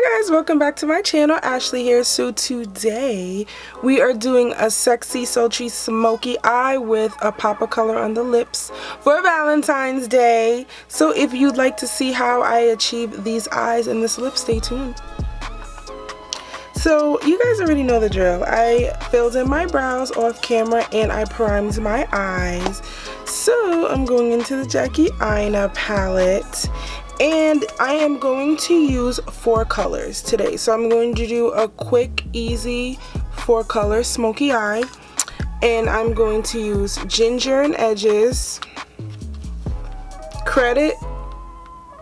Hi guys, welcome back to my channel. Ashley here. So today we are doing a sexy sultry smoky eye with a pop of color on the lips for Valentine's Day. So if you'd like to see how I achieve these eyes and this lip, stay tuned. So you guys already know the drill. I filled in my brows off camera and I primed my eyes. So I'm going into the Jackie Aina palette. And I am going to use 4 colors today. So I'm going to do a quick, easy 4-color smoky eye. And I'm going to use ginger and edges, credit,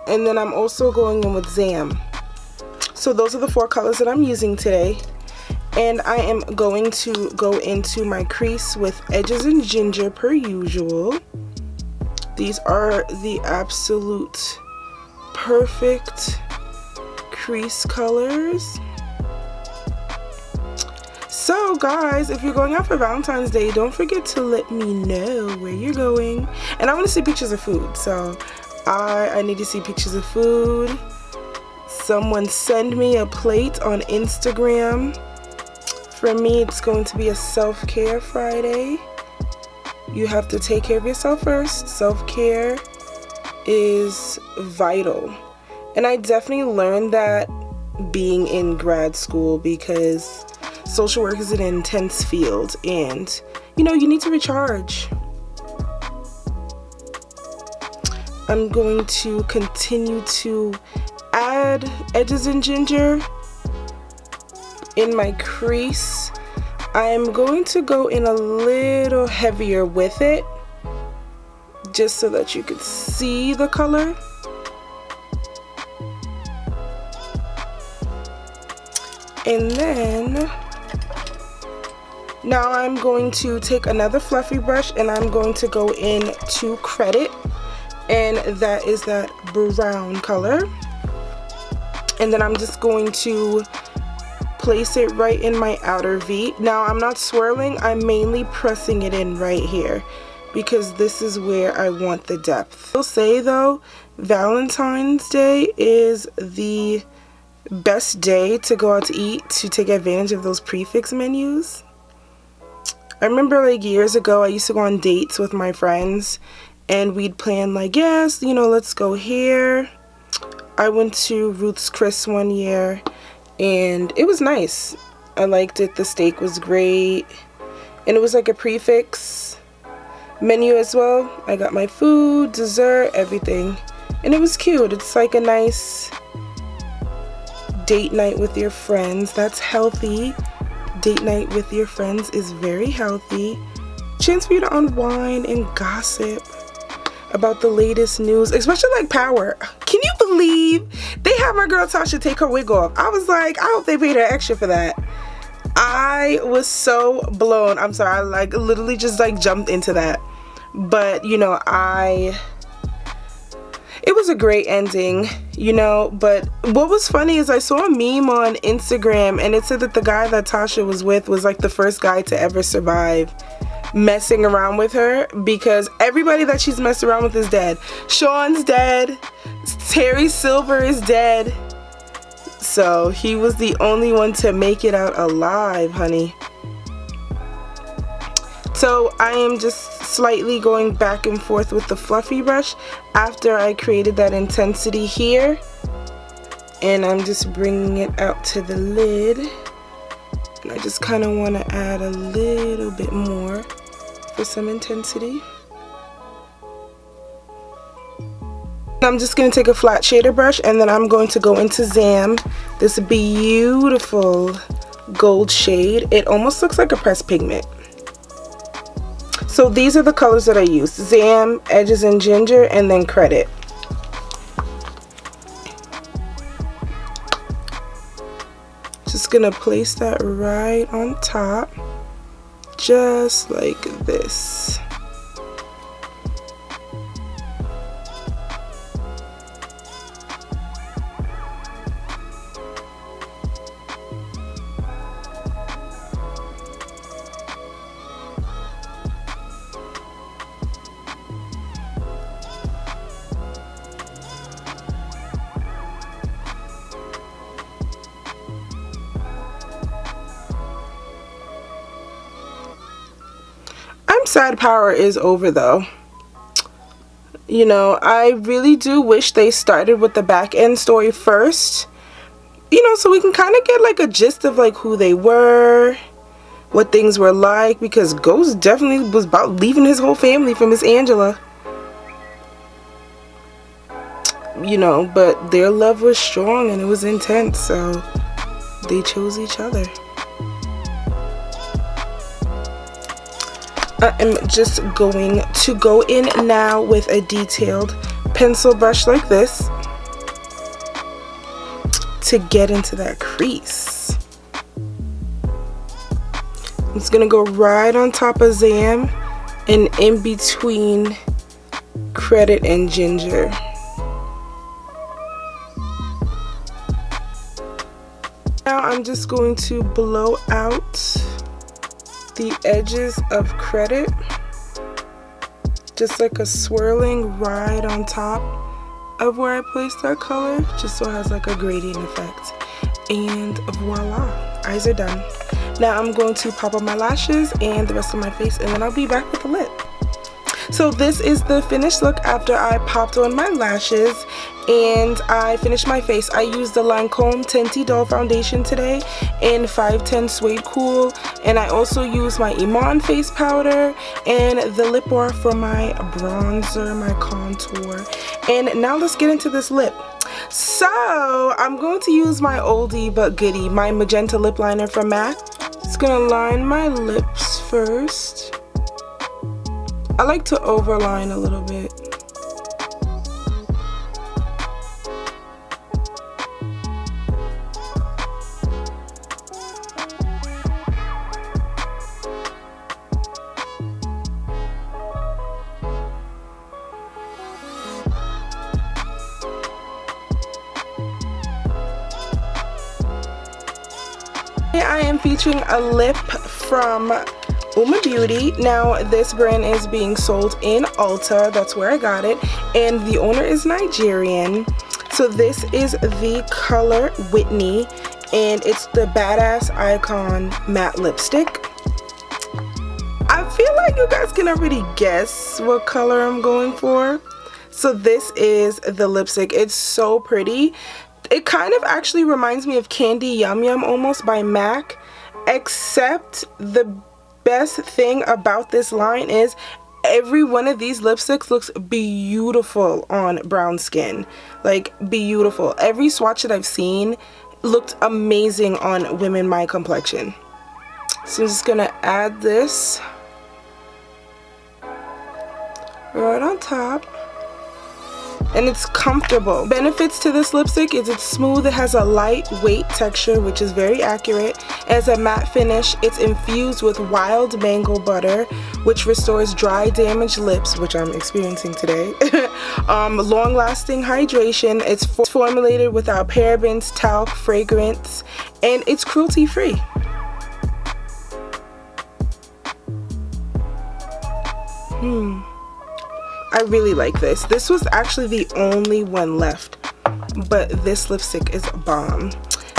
and then I'm also going in with Zam. So those are the 4 colors that I'm using today. And I am going to go into my crease with edges and ginger per usual. These are the absolute perfect crease colors. So guys, if you're going out for Valentine's Day, don't forget to let me know where you're going. And I want to see pictures of food, so I need to see pictures of food. Someone send me a plate on Instagram. For me, it's going to be a self-care Friday. You have to take care of yourself first. Self-care is vital, and I definitely learned that being in grad school, because social work is an intense field and you know you need to recharge. I'm going to continue to add edges and ginger in my crease. I'm going to go in a little heavier with it, just so that you could see the color. And then now I'm going to take another fluffy brush and I'm going to go in to credit, and that is that brown color. And then I'm just going to place it right in my outer V. Now I'm not swirling, I'm mainly pressing it in right here, because this is where I want the depth. I'll say though, Valentine's Day is the best day to go out to eat, to take advantage of those prefix menus. I remember like years ago, I used to go on dates with my friends and we'd plan like, yes, you know, let's go here. I went to Ruth's Chris one year and it was nice. I liked it. The steak was great and it was like a prefix menu as well. I got my food, dessert, everything, and it was cute. It's like a nice date night with your friends. That's healthy. Date night with your friends is very healthy. Chance for you to unwind and gossip about the latest news, especially like Power. Can you believe they had my girl Tasha take her wig off? I was like, I hope they paid her extra for that. I was so blown. I'm sorry, I like literally just like jumped into that. But you know, it was a great ending, you know. But what was funny is I saw a meme on Instagram and it said that the guy that Tasha was with was like the first guy to ever survive messing around with her, because everybody that she's messed around with is dead. Sean's dead, Terry Silver is dead. So he was the only one to make it out alive, honey. So I am just slightly going back and forth with the fluffy brush after I created that intensity here. And I'm just bringing it out to the lid. And I just kind of want to add a little bit more for some intensity. I'm just going to take a flat shader brush and then I'm going to go into Zam, this beautiful gold shade. It almost looks like a pressed pigment. So these are the colors that I use: Zam, edges and ginger, and then credit. Just going to place that right on top, just like this. Time's sad power is over though. You know, I really do wish they started with the back end story first. You know, so we can kind of get like a gist of like who they were, what things were like, because Ghost definitely was about leaving his whole family for Miss Angela. You know, but their love was strong and it was intense, so they chose each other. I am just going to go in now with a detailed pencil brush like this to get into that crease. I'm just gonna go right on top of Zam and in between Credit and Ginger. Now I'm just going to blow out the edges of Credit, just like a swirling right on top of where I placed that color, just so it has like a gradient effect. And voila, eyes are done. Now I'm going to pop on my lashes and the rest of my face, and then I'll be back with the lip. So this is the finished look after I popped on my lashes and I finished my face. I used the Lancome Tinty Doll Foundation today in 510 Suede Cool, and I also used my Iman face powder and the lip bar for my bronzer, my contour. And now let's get into this lip. So I'm going to use my oldie but goodie, my magenta lip liner from MAC. Just gonna line my lips first. I like to overline a little bit. I am featuring a lip from Uma Beauty. Now this brand is being sold in Ulta, that's where I got it, and the owner is Nigerian. So this is the color Whitney, and it's the Badass Icon matte lipstick. I feel like you guys can already guess what color I'm going for. So this is the lipstick. It's so pretty. It kind of actually reminds me of Candy Yum Yum almost by MAC, except the best thing about this line is every one of these lipsticks looks beautiful on brown skin. Like, beautiful. Every swatch that I've seen looked amazing on women my complexion. So I'm just gonna add this right on top. And it's comfortable. Benefits to this lipstick is it's smooth, it has a lightweight texture, which is very accurate. It has a matte finish. It's infused with wild mango butter, which restores dry, damaged lips, which I'm experiencing today. Long-lasting hydration. It's formulated without parabens, talc, fragrance, and it's cruelty-free. I really like this. This was actually the only one left, but this lipstick is bomb.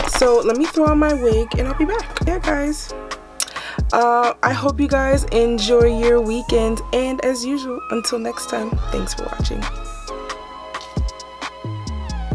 So let me throw on my wig and I'll be back. Yeah, guys. I hope you guys enjoy your weekend, and as usual, until next time, thanks for watching.